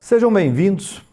Sejam bem-vindos.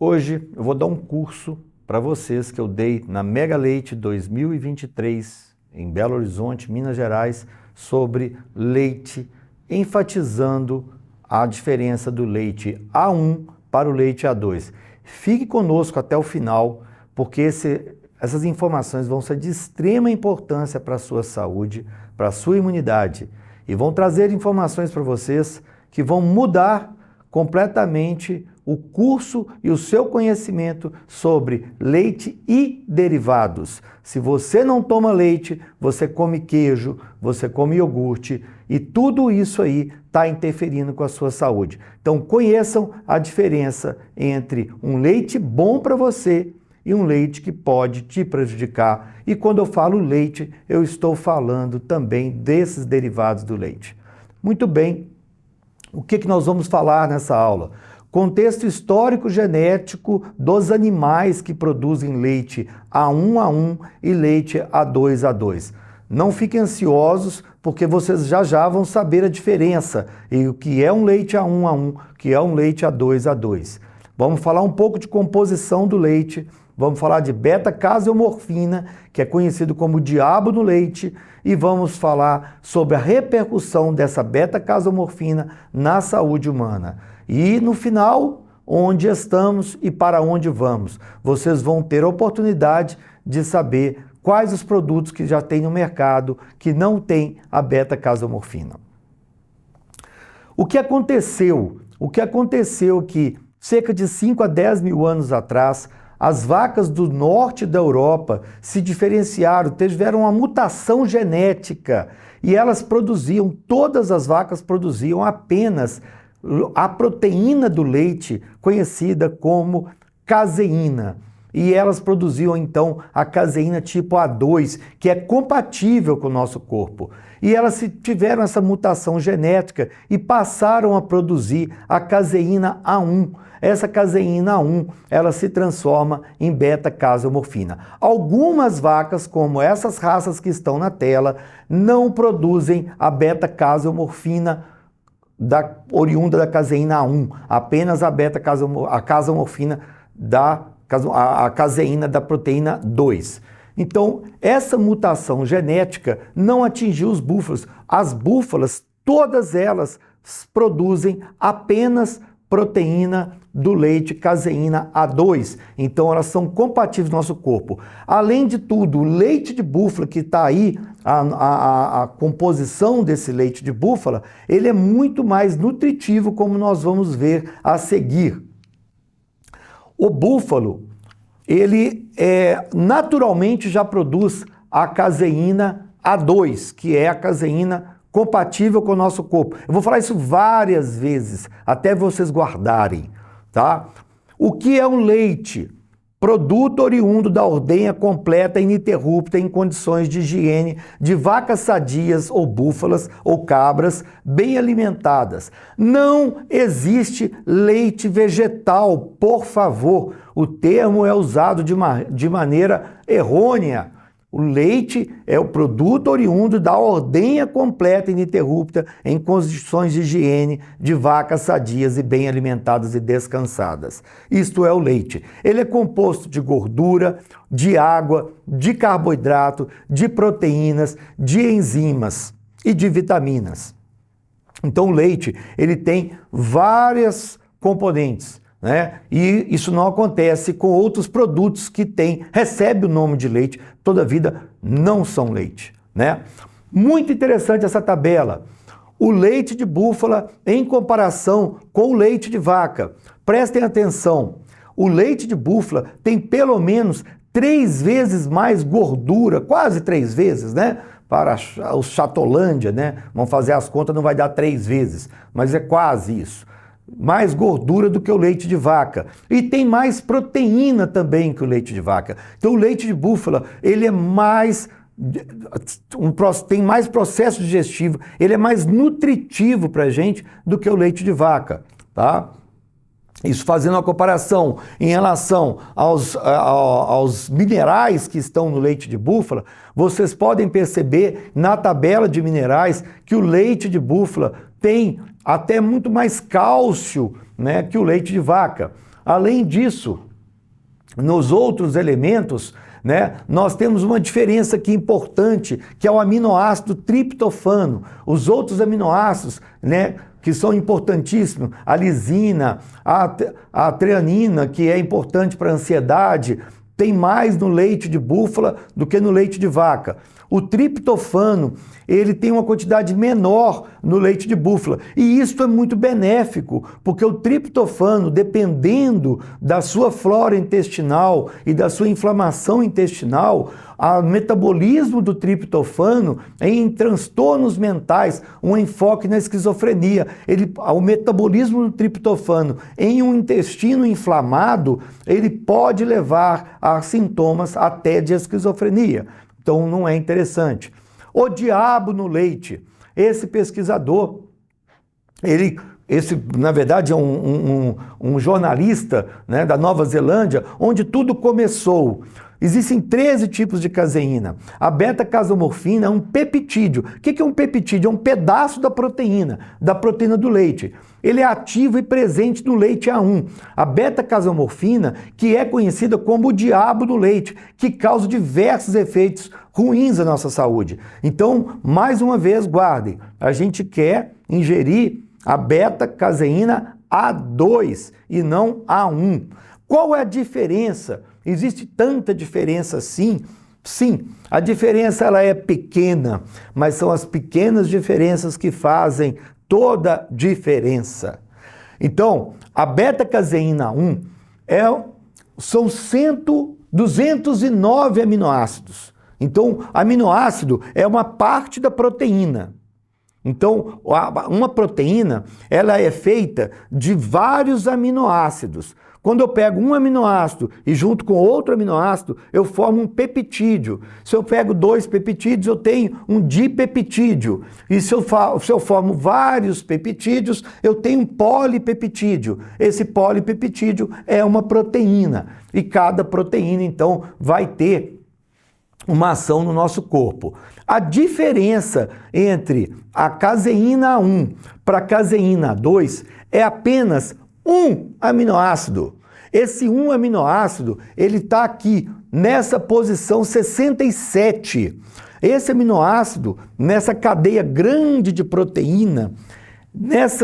Hoje eu vou dar um curso para vocês que eu dei na Mega Leite 2023 em Belo Horizonte, Minas Gerais, sobre leite, enfatizando a diferença do leite A1 para o leite A2. Fique conosco até o final, porque essas informações vão ser de extrema importância para a sua saúde, para a sua imunidade, e vão trazer informações para vocês que vão mudar completamente o curso e o seu conhecimento sobre leite e derivados. Se você não toma leite, você come queijo, você come iogurte e tudo isso aí está interferindo com a sua saúde. Então conheçam a diferença entre um leite bom para você e um leite que pode te prejudicar. E quando eu falo leite, eu estou falando também desses derivados do leite. Muito bem. O que nós vamos falar nessa aula? Contexto histórico genético dos animais que produzem leite A1 e leite A2. Não fiquem ansiosos, porque vocês já vão saber a diferença e o que é um leite A1, o que é um leite A2. Vamos falar um pouco de composição do leite, vamos falar de beta-caseomorfina, que é conhecido como diabo no leite, e vamos falar sobre a repercussão dessa beta-caseomorfina na saúde humana. E no final, onde estamos e para onde vamos. Vocês vão ter a oportunidade de saber quais os produtos que já tem no mercado que não tem a beta-caseomorfina. O que aconteceu? O que aconteceu que cerca de 5 a 10 mil anos atrás, as vacas do norte da Europa se diferenciaram, tiveram uma mutação genética e elas produziam, todas as vacas produziam apenas a proteína do leite, conhecida como caseína. E elas produziam então a caseína tipo A2, que é compatível com o nosso corpo. E elas tiveram essa mutação genética e passaram a produzir a caseína A1. Essa caseína A1, ela se transforma em beta-caseomorfina. Algumas vacas, como essas raças que estão na tela, não produzem a beta-caseomorfina oriunda da caseína A1, apenas a beta-caseomorfina a caseína da proteína 2. Então, essa mutação genética não atingiu os búfalos. As búfalas, todas elas produzem apenas proteína do leite caseína A2, então elas são compatíveis no nosso corpo. Além de tudo, o leite de búfala que está aí, a composição desse leite de búfala, ele é muito mais nutritivo, como nós vamos ver a seguir. O búfalo, ele naturalmente já produz a caseína A2, que é a caseína compatível com o nosso corpo. Eu vou falar isso várias vezes, até vocês guardarem, tá? O que é um leite? Produto oriundo da ordenha completa e ininterrupta em condições de higiene de vacas sadias ou búfalas ou cabras bem alimentadas. Não existe leite vegetal, por favor. O termo é usado de maneira errônea. O leite é o produto oriundo da ordenha completa e ininterrupta em condições de higiene de vacas sadias e bem alimentadas e descansadas. Isto é o leite. Ele é composto de gordura, de água, de carboidrato, de proteínas, de enzimas e de vitaminas. Então o leite, ele tem várias componentes, né? E isso não acontece com outros produtos que recebe o nome de leite, todavia não são leite, né? Muito interessante essa tabela. O leite de búfala em comparação com o leite de vaca. Prestem atenção, o leite de búfala tem pelo menos 3 vezes mais gordura, quase 3 vezes, né? Para o Chatolândia, né? Vamos fazer as contas, não vai dar 3 vezes, mas é quase isso. Mais gordura do que o leite de vaca. E tem mais proteína também que o leite de vaca. Então o leite de búfala, ele é tem mais processo digestivo, ele é mais nutritivo para a gente do que o leite de vaca, tá? Isso fazendo uma comparação em relação aos minerais que estão no leite de búfala, vocês podem perceber na tabela de minerais que o leite de búfala tem até muito mais cálcio, né, que o leite de vaca. Além disso, nos outros elementos, né, nós temos uma diferença aqui importante, que é o aminoácido triptofano. Os outros aminoácidos, né, que são importantíssimos, a lisina, a treanina, que é importante para a ansiedade, tem mais no leite de búfala do que no leite de vaca. O triptofano, ele tem uma quantidade menor no leite de búfala. E isso é muito benéfico, porque o triptofano, dependendo da sua flora intestinal e da sua inflamação intestinal, o metabolismo do triptofano em transtornos mentais, um enfoque na esquizofrenia. O metabolismo do triptofano em um intestino inflamado, ele pode levar a sintomas até de esquizofrenia. Então não é interessante. O diabo no leite. Esse pesquisador, esse na verdade é um jornalista, né, da Nova Zelândia, onde tudo começou. Existem 13 tipos de caseína. A beta-casomorfina é um peptídeo. O que é um peptídeo? É um pedaço da proteína do leite. Ele é ativo e presente no leite A1. A beta-casomorfina, que é conhecida como o diabo do leite, que causa diversos efeitos ruins à nossa saúde. Então, mais uma vez, guardem. A gente quer ingerir a beta-caseína A2 e não A1. Qual é a diferença? Existe tanta diferença assim? Sim, a diferença ela é pequena, mas são as pequenas diferenças que fazem toda diferença. Então, a beta-caseína 1 são 209 aminoácidos. Então, aminoácido é uma parte da proteína. Então, uma proteína, ela é feita de vários aminoácidos. Quando eu pego um aminoácido e junto com outro aminoácido, eu formo um peptídeo. Se eu pego 2 peptídeos, eu tenho um dipeptídeo. E se eu formo vários peptídeos, eu tenho um polipeptídeo. Esse polipeptídeo é uma proteína. E cada proteína, então, vai ter uma ação no nosso corpo. A diferença entre a caseína 1 para a caseína 2 é apenas um aminoácido. Esse um aminoácido, ele está aqui, nessa posição 67. Esse aminoácido, nessa cadeia grande de proteína,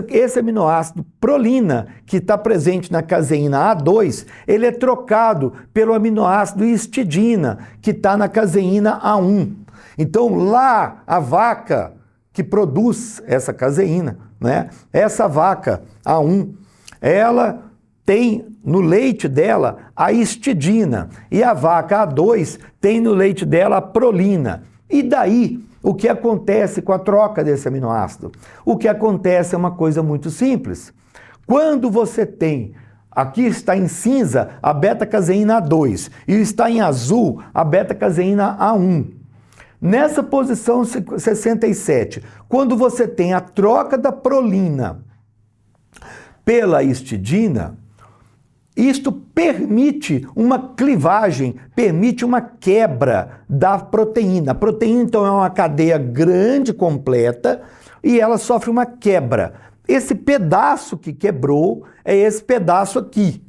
esse aminoácido prolina, que está presente na caseína A2, ele é trocado pelo aminoácido histidina, que está na caseína A1. Então, lá, a vaca que produz essa caseína, né? Essa vaca A1, ela tem no leite dela a histidina e a vaca A2 tem no leite dela a prolina. E daí, o que acontece com a troca desse aminoácido? O que acontece é uma coisa muito simples. Quando você tem, aqui está em cinza a beta-caseína A2 e está em azul a beta-caseína A1. Nessa posição 67, quando você tem a troca da prolina pela histidina, isto permite uma clivagem, permite uma quebra da proteína. A proteína, então, é uma cadeia grande, completa, e ela sofre uma quebra. Esse pedaço que quebrou é esse pedaço aqui.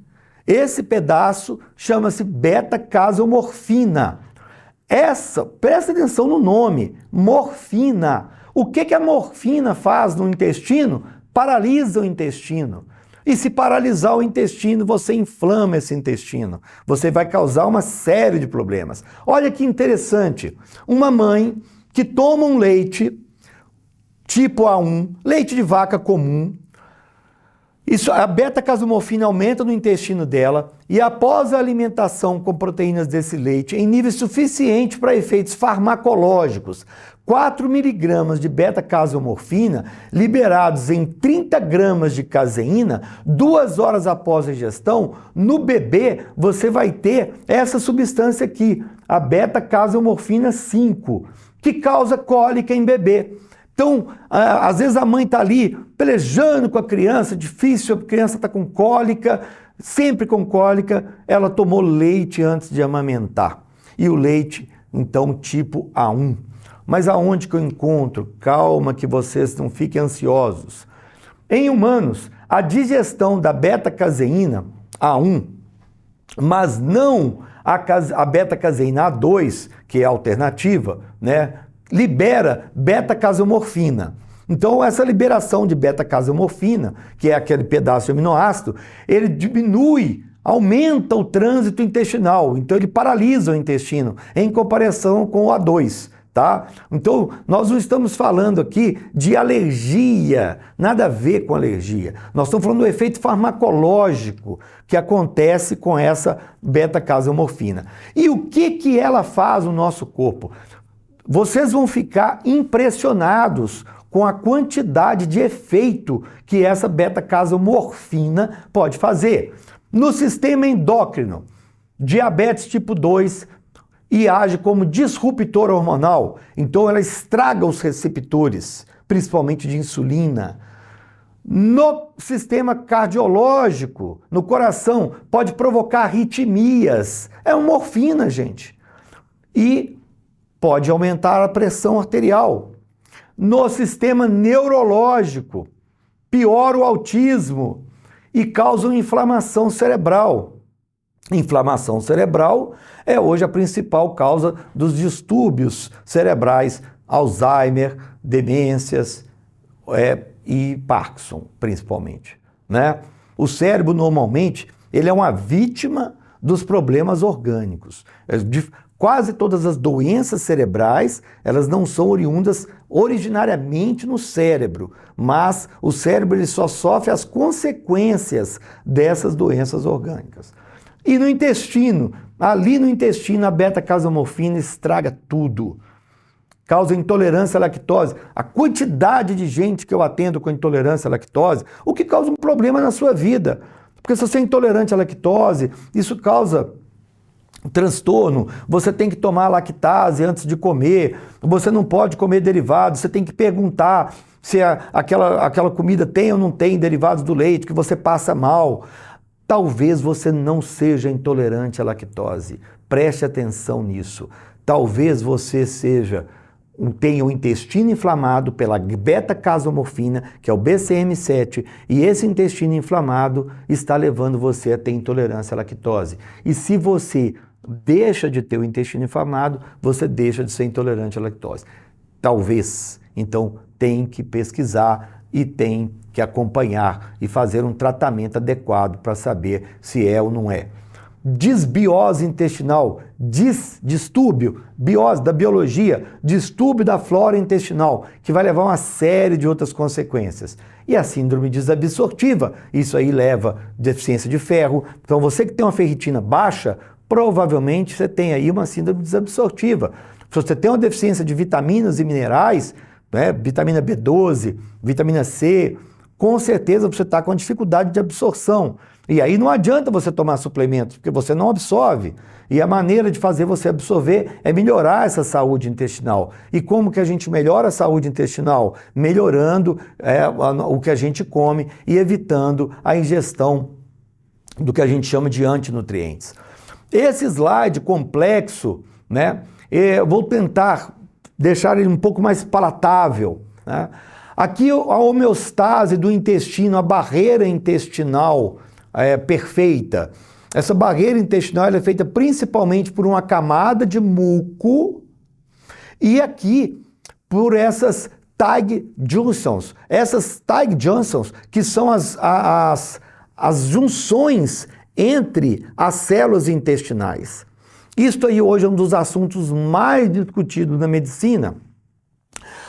Esse pedaço chama-se beta-casomorfina. Presta atenção no nome, morfina. O que a morfina faz no intestino? Paralisa o intestino. E se paralisar o intestino, você inflama esse intestino. Você vai causar uma série de problemas. Olha que interessante. Uma mãe que toma um leite tipo A1, leite de vaca comum, a beta-casomorfina aumenta no intestino dela e após a alimentação com proteínas desse leite, em nível suficiente para efeitos farmacológicos, 4 miligramas de beta-casomorfina liberados em 30 gramas de caseína, 2 horas após a ingestão, no bebê você vai ter essa substância aqui, a beta-casomorfina 5, que causa cólica em bebê. Então, às vezes a mãe está ali pelejando com a criança, difícil, a criança está com cólica, sempre com cólica, ela tomou leite antes de amamentar. E o leite, então, tipo A1. Mas aonde que eu encontro? Calma, que vocês não fiquem ansiosos. Em humanos, a digestão da beta-caseína A1, mas não a beta-caseína A2, que é a alternativa, né, libera beta-casomorfina. Então, essa liberação de beta-casomorfina, que é aquele pedaço de aminoácido, ele diminui, aumenta o trânsito intestinal. Então, ele paralisa o intestino, em comparação com o A2. Tá? Então, nós não estamos falando aqui de alergia, nada a ver com alergia. Nós estamos falando do efeito farmacológico que acontece com essa beta-casomorfina. E o que ela faz no nosso corpo? Vocês vão ficar impressionados com a quantidade de efeito que essa beta-casomorfina pode fazer. No sistema endócrino, diabetes tipo 2, e age como disruptor hormonal, então ela estraga os receptores, principalmente de insulina. No sistema cardiológico, no coração, pode provocar arritmias. É uma morfina, gente. E pode aumentar a pressão arterial. No sistema neurológico, piora o autismo e causa uma inflamação cerebral. Inflamação cerebral é hoje a principal causa dos distúrbios cerebrais, Alzheimer, demências e Parkinson, principalmente, né? O cérebro, normalmente, ele é uma vítima dos problemas orgânicos. Quase todas as doenças cerebrais, elas não são oriundas originariamente no cérebro, mas o cérebro ele só sofre as consequências dessas doenças orgânicas. E no intestino, ali no intestino, a beta-casomorfina estraga tudo. Causa intolerância à lactose. A quantidade de gente que eu atendo com intolerância à lactose, o que causa um problema na sua vida. Porque se você é intolerante à lactose, isso causa transtorno. Você tem que tomar lactase antes de comer. Você não pode comer derivados. Você tem que perguntar se aquela comida tem ou não tem derivados do leite, que você passa mal. Talvez você não seja intolerante à lactose. Preste atenção nisso. Talvez você tenha o intestino inflamado pela beta-casomorfina, que é o BCM7, e esse intestino inflamado está levando você a ter intolerância à lactose. E se você deixa de ter o intestino inflamado, você deixa de ser intolerante à lactose. Talvez. Então, tem que pesquisar e tem que acompanhar e fazer um tratamento adequado para saber se é ou não é. Disbiose intestinal, distúrbio, biose da biologia, distúrbio da flora intestinal, que vai levar uma série de outras consequências. E a síndrome desabsortiva, isso aí leva deficiência de ferro. Então você que tem uma ferritina baixa, provavelmente você tem aí uma síndrome desabsortiva. Se você tem uma deficiência de vitaminas e minerais, né, vitamina B12, vitamina C, com certeza você está com dificuldade de absorção. E aí não adianta você tomar suplementos, porque você não absorve. E a maneira de fazer você absorver é melhorar essa saúde intestinal. E como que a gente melhora a saúde intestinal? Melhorando o que a gente come e evitando a ingestão do que a gente chama de antinutrientes. Esse slide complexo, né, eu vou tentar deixar ele um pouco mais palatável, né? Aqui a homeostase do intestino, a barreira intestinal perfeita. Essa barreira intestinal é feita principalmente por uma camada de muco e aqui por essas tight junctions. Essas tight junctions que são as junções entre as células intestinais. Isto aí hoje é um dos assuntos mais discutidos na medicina.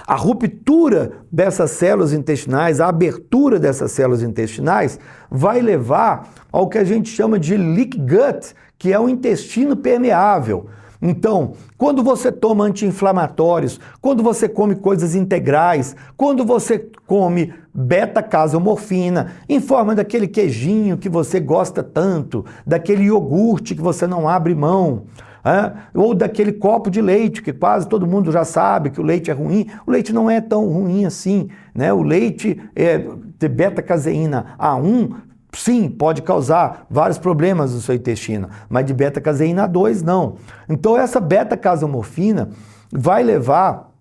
A ruptura dessas células intestinais, a abertura dessas células intestinais vai levar ao que a gente chama de leak gut, que é o intestino permeável. Então, quando você toma anti-inflamatórios, quando você come coisas integrais, quando você come beta-casomorfina, em forma daquele queijinho que você gosta tanto, daquele iogurte que você não abre mão, ou daquele copo de leite, que quase todo mundo já sabe que o leite é ruim. O leite não é tão ruim assim, né? O leite de beta-caseína A1, sim, pode causar vários problemas no seu intestino, mas de beta-caseína A2 não. Então essa beta-casomorfina vai levar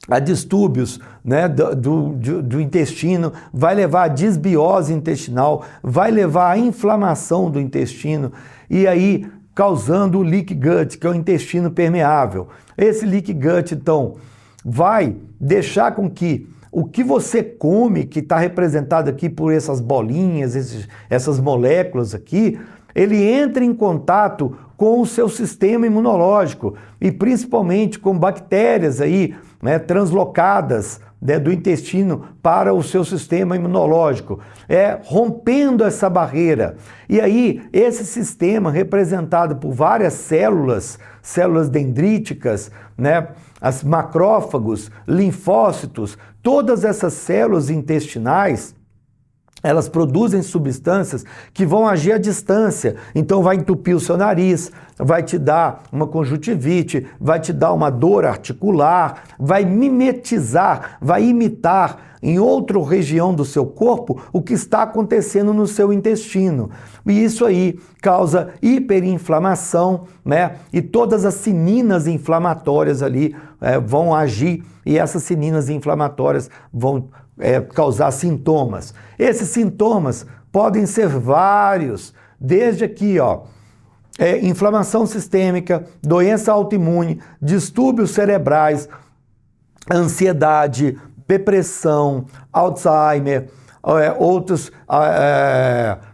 a distúrbios, né, do intestino, vai levar a desbiose intestinal, vai levar à inflamação do intestino e aí causando o leak gut, que é o intestino permeável. Esse leak gut, então, vai deixar com que o que você come, que está representado aqui por essas bolinhas, essas moléculas aqui, ele entra em contato com o seu sistema imunológico e principalmente com bactérias aí, né, translocadas, né, do intestino para o seu sistema imunológico, rompendo essa barreira. E aí, esse sistema representado por várias células dendríticas, né, as macrófagos, linfócitos, todas essas células intestinais, elas produzem substâncias que vão agir à distância, então vai entupir o seu nariz, vai te dar uma conjuntivite, vai te dar uma dor articular, vai mimetizar, vai imitar em outra região do seu corpo o que está acontecendo no seu intestino. E isso aí causa hiperinflamação, né? E todas as sininas inflamatórias ali vão agir e essas sininas inflamatórias vão causar sintomas. Esses sintomas podem ser vários, desde aqui, inflamação sistêmica, doença autoimune, distúrbios cerebrais, ansiedade, depressão, Alzheimer, outros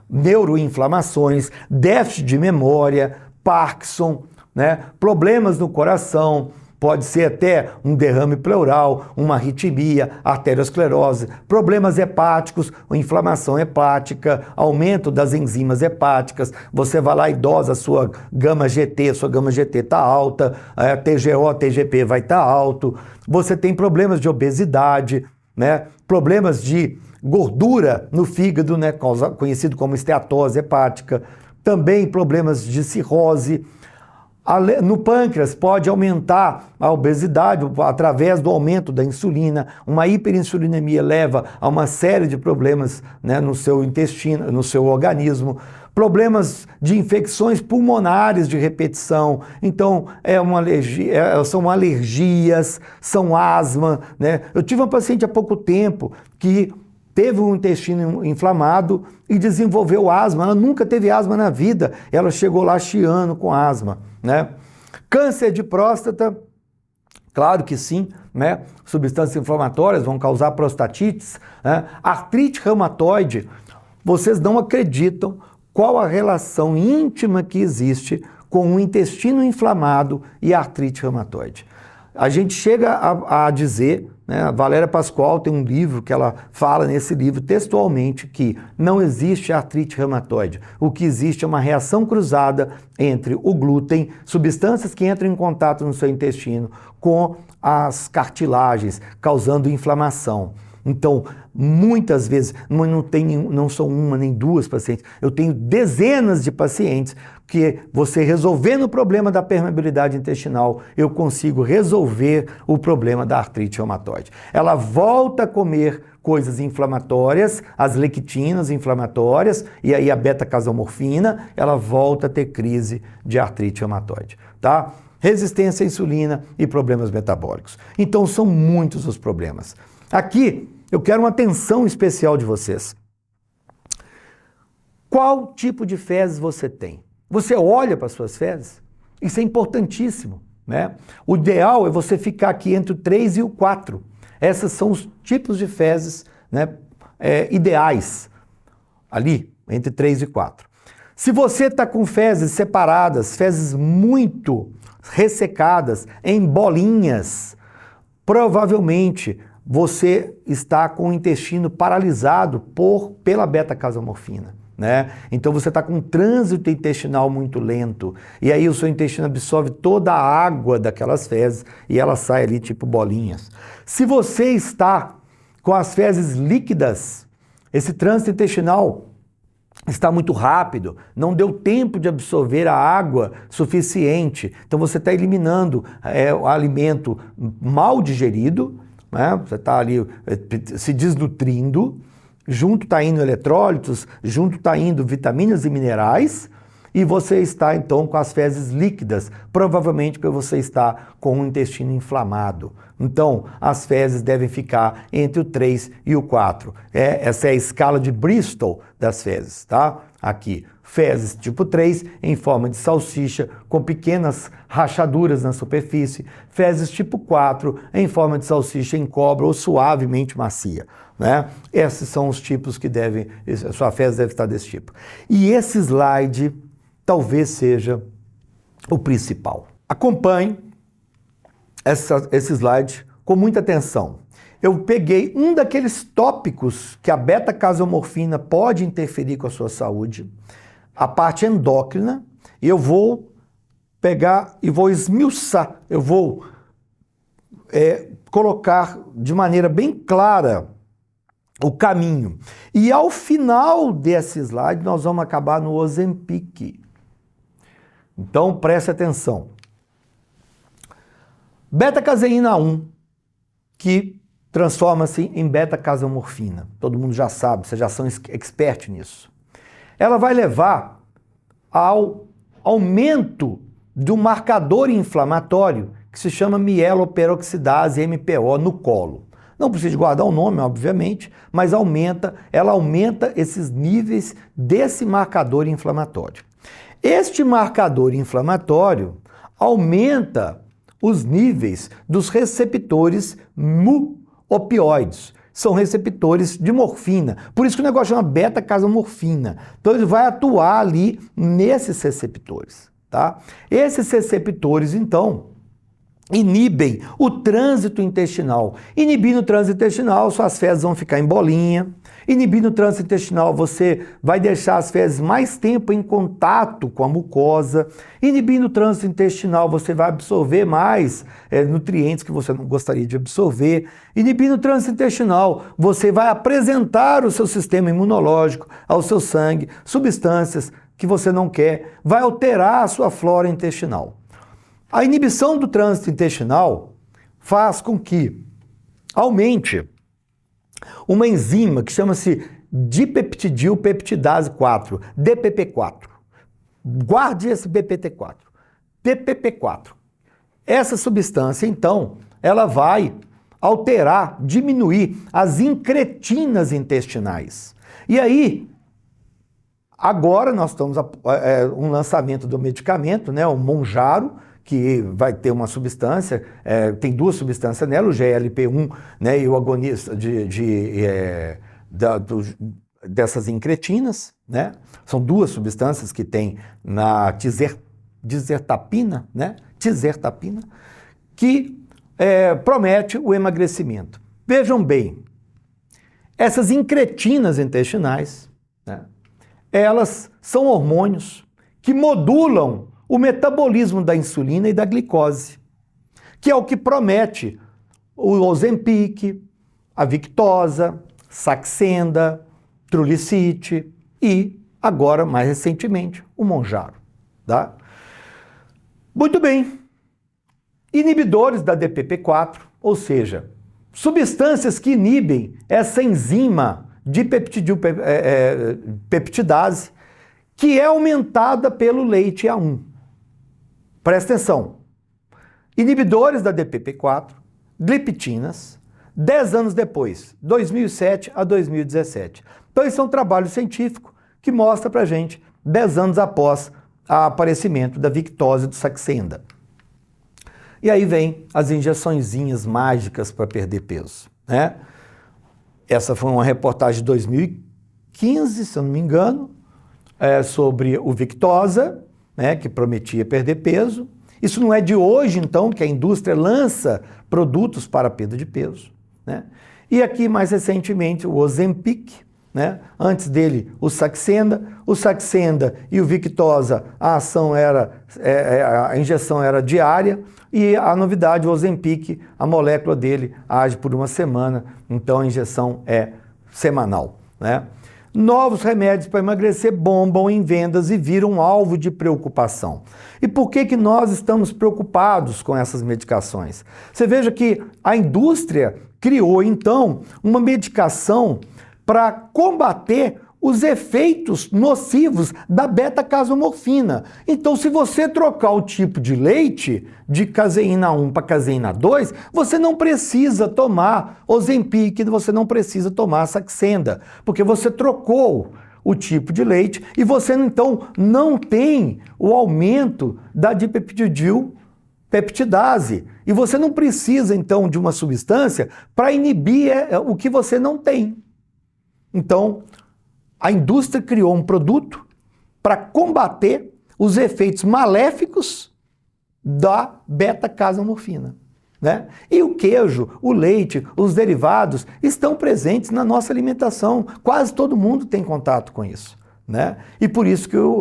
neuroinflamações, déficit de memória, Parkinson, né? Problemas no coração, pode ser até um derrame pleural, uma arritmia, arteriosclerose, problemas hepáticos, inflamação hepática, aumento das enzimas hepáticas, você vai lá e dosa a sua gama GT está alta, TGO, TGP vai estar alto, você tem problemas de obesidade, né? Problemas de gordura no fígado, né? Conhecido como esteatose hepática, também problemas de cirrose. No pâncreas pode aumentar a obesidade através do aumento da insulina. Uma hiperinsulinemia leva a uma série de problemas, né, no seu intestino, no seu organismo. Problemas de infecções pulmonares de repetição. Então, são alergias, são asma, né? Eu tive uma paciente há pouco tempo que teve um intestino inflamado e desenvolveu asma. Ela nunca teve asma na vida. Ela chegou lá chiando com asma, né? Câncer de próstata, claro que sim, né? Substâncias inflamatórias vão causar prostatites, né? Artrite reumatoide, vocês não acreditam qual a relação íntima que existe com o intestino inflamado e a artrite reumatoide. A gente chega a dizer, né, a Valéria Pascoal tem um livro que ela fala nesse livro textualmente que não existe artrite reumatoide. O que existe é uma reação cruzada entre o glúten, substâncias que entram em contato no seu intestino, com as cartilagens, causando inflamação. Então, muitas vezes, não são uma nem duas pacientes, eu tenho dezenas de pacientes que você resolvendo o problema da permeabilidade intestinal, eu consigo resolver o problema da artrite reumatoide. Ela volta a comer coisas inflamatórias, as lectinas inflamatórias, e aí a beta-casomorfina, ela volta a ter crise de artrite reumatoide, tá? Resistência à insulina e problemas metabólicos. Então, são muitos os problemas. Aqui, eu quero uma atenção especial de vocês. Qual tipo de fezes você tem? Você olha para as suas fezes? Isso é importantíssimo, né? O ideal é você ficar aqui entre o 3 e o 4. Esses são os tipos de fezes, né, ideais, ali, entre 3 e 4. Se você está com fezes separadas, fezes muito ressecadas, em bolinhas, provavelmente você está com o intestino paralisado pela beta-casomorfina, né? Então você está com um trânsito intestinal muito lento e aí o seu intestino absorve toda a água daquelas fezes e ela sai ali tipo bolinhas. Se você está com as fezes líquidas, esse trânsito intestinal está muito rápido, não deu tempo de absorver a água suficiente, então você está eliminando o alimento mal digerido, né? Você está ali se desnutrindo, junto está indo eletrólitos, junto está indo vitaminas e minerais, e você está então com as fezes líquidas, provavelmente porque você está com o intestino inflamado. Então, as fezes devem ficar entre o 3 e o 4. Essa é a escala de Bristol das fezes, tá? Aqui, fezes tipo 3 em forma de salsicha, com pequenas rachaduras na superfície. Fezes tipo 4 em forma de salsicha em cobra ou suavemente macia, né? Esses são os tipos que a sua fezes deve estar desse tipo. E esse slide talvez seja o principal. Acompanhe esse slide com muita atenção. Eu peguei um daqueles tópicos que a beta-casomorfina pode interferir com a sua saúde, a parte endócrina, e eu vou pegar e vou esmiuçar, eu vou colocar de maneira bem clara o caminho. E ao final desse slide, nós vamos acabar no Ozempic. Então, preste atenção. Beta-caseína 1, que transforma-se em beta-casomorfina. Todo mundo já sabe, vocês já são expert nisso. Ela vai levar ao aumento do marcador inflamatório que se chama mieloperoxidase MPO no colo. Não precisa guardar o nome, obviamente, mas ela aumenta esses níveis desse marcador inflamatório. Este marcador inflamatório aumenta os níveis dos receptores mu-opioides. São receptores de morfina. Por isso que o negócio chama beta-casomorfina. Então ele vai atuar ali nesses receptores, tá? Esses receptores, então, inibem o trânsito intestinal. Inibindo o trânsito intestinal, suas fezes vão ficar em bolinha. Inibindo o trânsito intestinal, você vai deixar as fezes mais tempo em contato com a mucosa. Inibindo o trânsito intestinal, você vai absorver mais nutrientes que você não gostaria de absorver. Inibindo o trânsito intestinal, você vai apresentar ao seu sistema imunológico, ao seu sangue, substâncias que você não quer, vai alterar a sua flora intestinal. A inibição do trânsito intestinal faz com que aumente uma enzima que chama-se dipeptidilpeptidase 4, DPP4. Guarde esse BPT4. DPP4. Essa substância, então, ela vai alterar, diminuir as incretinas intestinais. E aí, agora nós estamos um lançamento do medicamento, né, o Mounjaro, que vai ter uma substância, tem duas substâncias nela, o GLP-1, né, e o agonista dessas incretinas, né? São duas substâncias que tem na tizertapina, né? Tizertapina, que promete o emagrecimento. Vejam bem, essas incretinas intestinais, né, elas são hormônios que modulam o metabolismo da insulina e da glicose, que é o que promete o Ozempic, a Victoza, Saxenda, Trulicity e, agora, mais recentemente, o Mounjaro. Tá? Muito bem. Inibidores da DPP4, ou seja, substâncias que inibem essa enzima de peptidase, que é aumentada pelo leite A1. Presta atenção. Inibidores da DPP4, gliptinas, 10 anos depois, 2007 a 2017. Então, esse é um trabalho científico que mostra pra gente 10 anos após o aparecimento da Victoza e do Saxenda. E aí vem as injeçõezinhas mágicas para perder peso, né? Essa foi uma reportagem de 2015, se eu não me engano, sobre o Victoza, né, que prometia perder peso. Isso não é de hoje, então, que a indústria lança produtos para perda de peso, né? E aqui, mais recentemente, o Ozempic, né? Antes dele, o Saxenda e o Victoza, a injeção era diária, e a novidade, o Ozempic, a molécula dele age por uma semana, então a injeção é semanal, né? Novos remédios para emagrecer bombam em vendas e viram alvo de preocupação. E por que nós estamos preocupados com essas medicações? Você veja que a indústria criou, então, uma medicação para combater os efeitos nocivos da beta-casomorfina. Então, se você trocar o tipo de leite de caseína 1 para caseína 2, você não precisa tomar Ozempic, você não precisa tomar Saxenda, porque você trocou o tipo de leite e você, então, não tem o aumento da dipeptidilpeptidase. E você não precisa, então, de uma substância para inibir o que você não tem. Então, a indústria criou um produto para combater os efeitos maléficos da beta-casomorfina, né? E o queijo, o leite, os derivados estão presentes na nossa alimentação. Quase todo mundo tem contato com isso, né? E por isso que o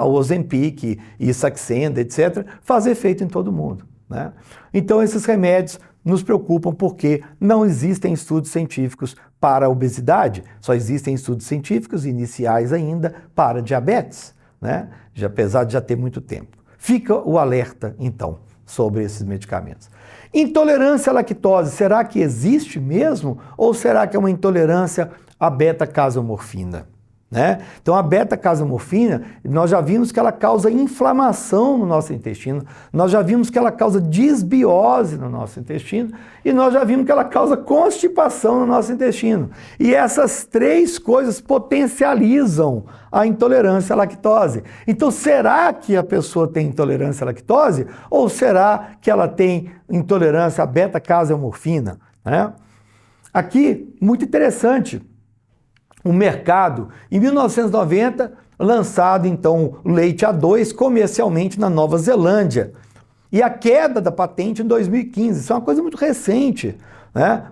Ozempic e Saxenda, etc., faz efeito em todo mundo, né? Então, esses remédios nos preocupam porque não existem estudos científicos para a obesidade, só existem estudos científicos iniciais ainda para diabetes, né? Apesar de já ter muito tempo. Fica o alerta, então, sobre esses medicamentos. Intolerância à lactose, será que existe mesmo? Ou será que é uma intolerância à beta-casomorfina? Né? Então, a beta-casomorfina, nós já vimos que ela causa inflamação no nosso intestino, nós já vimos que ela causa disbiose no nosso intestino e nós já vimos que ela causa constipação no nosso intestino. E essas três coisas potencializam a intolerância à lactose. Então, será que a pessoa tem intolerância à lactose ou será que ela tem intolerância à beta-casomorfina? Né? Aqui, muito interessante, o mercado, em 1990, lançado então o leite A2 comercialmente na Nova Zelândia. E a queda da patente em 2015, isso é uma coisa muito recente, né,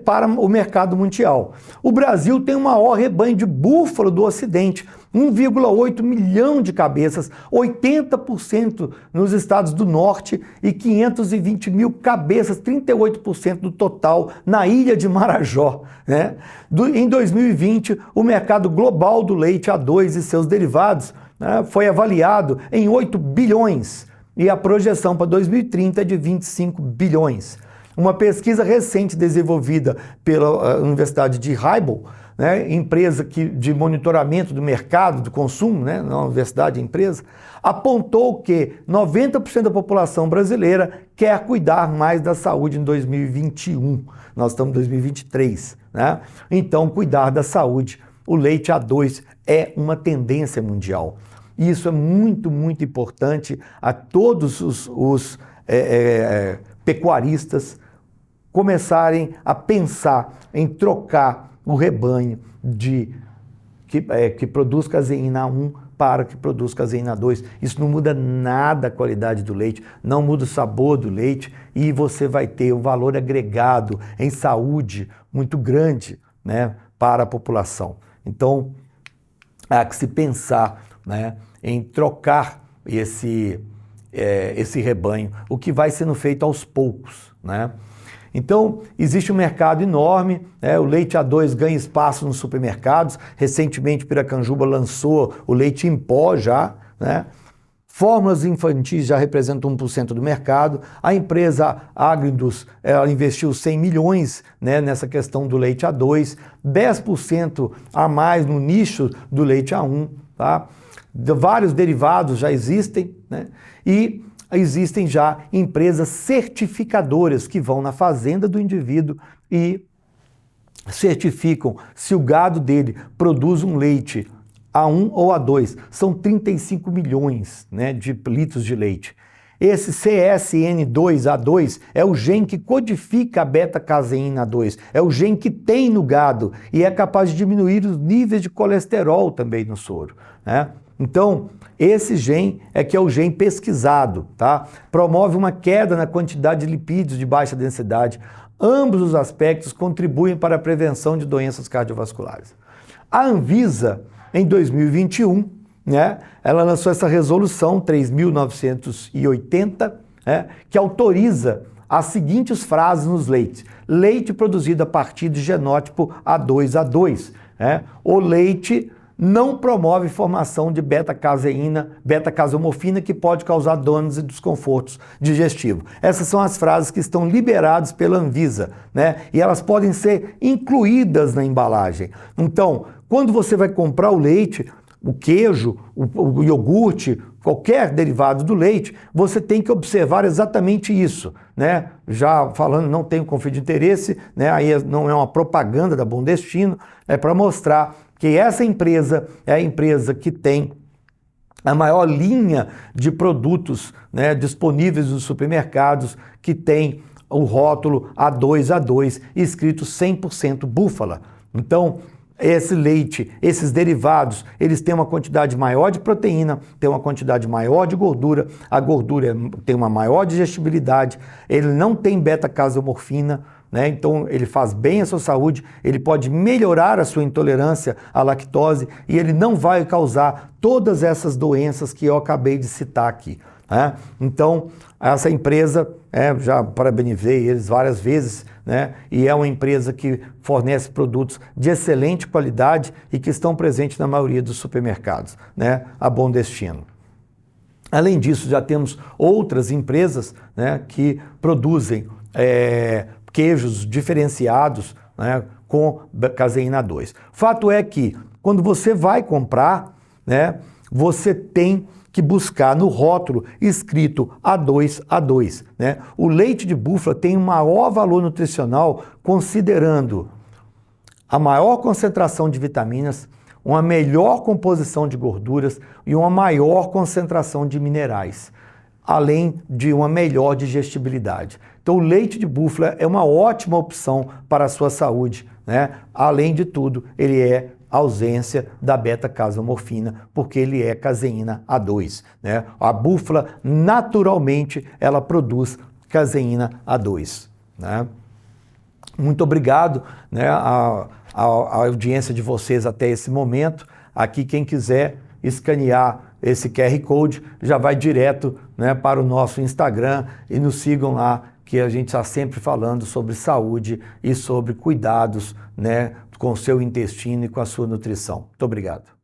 para o mercado mundial. O Brasil tem o maior rebanho de búfalo do Ocidente, 1,8 milhão de cabeças, 80% nos estados do norte e 520 mil cabeças, 38% do total na ilha de Marajó. Né? Em 2020, o mercado global do leite A2 e seus derivados, né, foi avaliado em 8 bilhões e a projeção para 2030 é de 25 bilhões. Uma pesquisa recente desenvolvida pela Universidade de Heidelberg, né, empresa de monitoramento do mercado, do consumo, né, na universidade, empresa, apontou que 90% da população brasileira quer cuidar mais da saúde em 2021. Nós estamos em 2023. Né? Então, cuidar da saúde, o leite A2 é uma tendência mundial. E isso é muito, muito importante a todos os pecuaristas começarem a pensar em trocar o rebanho que produz caseína 1 para que produz caseína 2. Isso não muda nada a qualidade do leite, não muda o sabor do leite e você vai ter um valor agregado em saúde muito grande, né, para a população. Então, há que se pensar, né, em trocar esse rebanho, o que vai sendo feito aos poucos, né? Então, existe um mercado enorme, né? O leite A2 ganha espaço nos supermercados. Recentemente, Piracanjuba lançou o leite em pó já, né? Fórmulas infantis já representam 1% do mercado. A empresa Agridus, ela investiu 100 milhões, né, nessa questão do leite A2, 10% a mais no nicho do leite A1. Tá? Vários derivados já existem, né? E existem já empresas certificadoras que vão na fazenda do indivíduo e certificam se o gado dele produz um leite A1 ou A2. São 35 milhões, né, de litros de leite. Esse CSN2A2 é o gene que codifica a beta-caseína 2, é o gene que tem no gado e é capaz de diminuir os níveis de colesterol também no soro, né? Então, esse gene é que é o gene pesquisado, tá? Promove uma queda na quantidade de lipídios de baixa densidade. Ambos os aspectos contribuem para a prevenção de doenças cardiovasculares. A Anvisa, em 2021, né, ela lançou essa resolução 3.980, né, que autoriza as seguintes frases nos leites. Leite produzido a partir de genótipo A2A2. Né? O leite não promove formação de beta-caseína, beta-casomorfina, que pode causar danos e desconfortos digestivos. Essas são as frases que estão liberadas pela Anvisa, né? E elas podem ser incluídas na embalagem. Então, quando você vai comprar o leite, o queijo, o iogurte, qualquer derivado do leite, você tem que observar exatamente isso, né? Já falando, não tenho conflito de interesse, né? Aí não é uma propaganda da Bom Destino, é para mostrar que essa empresa é a empresa que tem a maior linha de produtos, né, disponíveis nos supermercados, que tem o rótulo A2A2 escrito 100% búfala. Então, esse leite, esses derivados, eles têm uma quantidade maior de proteína, têm uma quantidade maior de gordura, a gordura tem uma maior digestibilidade, ele não tem beta-casomorfina, né? Então ele faz bem à sua saúde, ele pode melhorar a sua intolerância à lactose e ele não vai causar todas essas doenças que eu acabei de citar aqui, né? Então, essa empresa, já parabenizei eles várias vezes, né? E é uma empresa que fornece produtos de excelente qualidade e que estão presentes na maioria dos supermercados, né? A Bom Destino. Além disso, já temos outras empresas, né, que produzem queijos diferenciados, né, com caseína 2. Fato é que, quando você vai comprar, né, você tem que buscar no rótulo escrito A2A2, né? O leite de búfala tem um maior valor nutricional considerando a maior concentração de vitaminas, uma melhor composição de gorduras e uma maior concentração de minerais, além de uma melhor digestibilidade. Então o leite de búfala é uma ótima opção para a sua saúde, né? Além de tudo, ele é ausência da beta-casomorfina, porque ele é caseína A2, né? A búfala, naturalmente, ela produz caseína A2, né? Muito obrigado, né, a audiência de vocês até esse momento. Aqui, quem quiser escanear esse QR Code, já vai direto, né, para o nosso Instagram e nos sigam lá, que a gente está sempre falando sobre saúde e sobre cuidados, né, com o seu intestino e com a sua nutrição. Muito obrigado.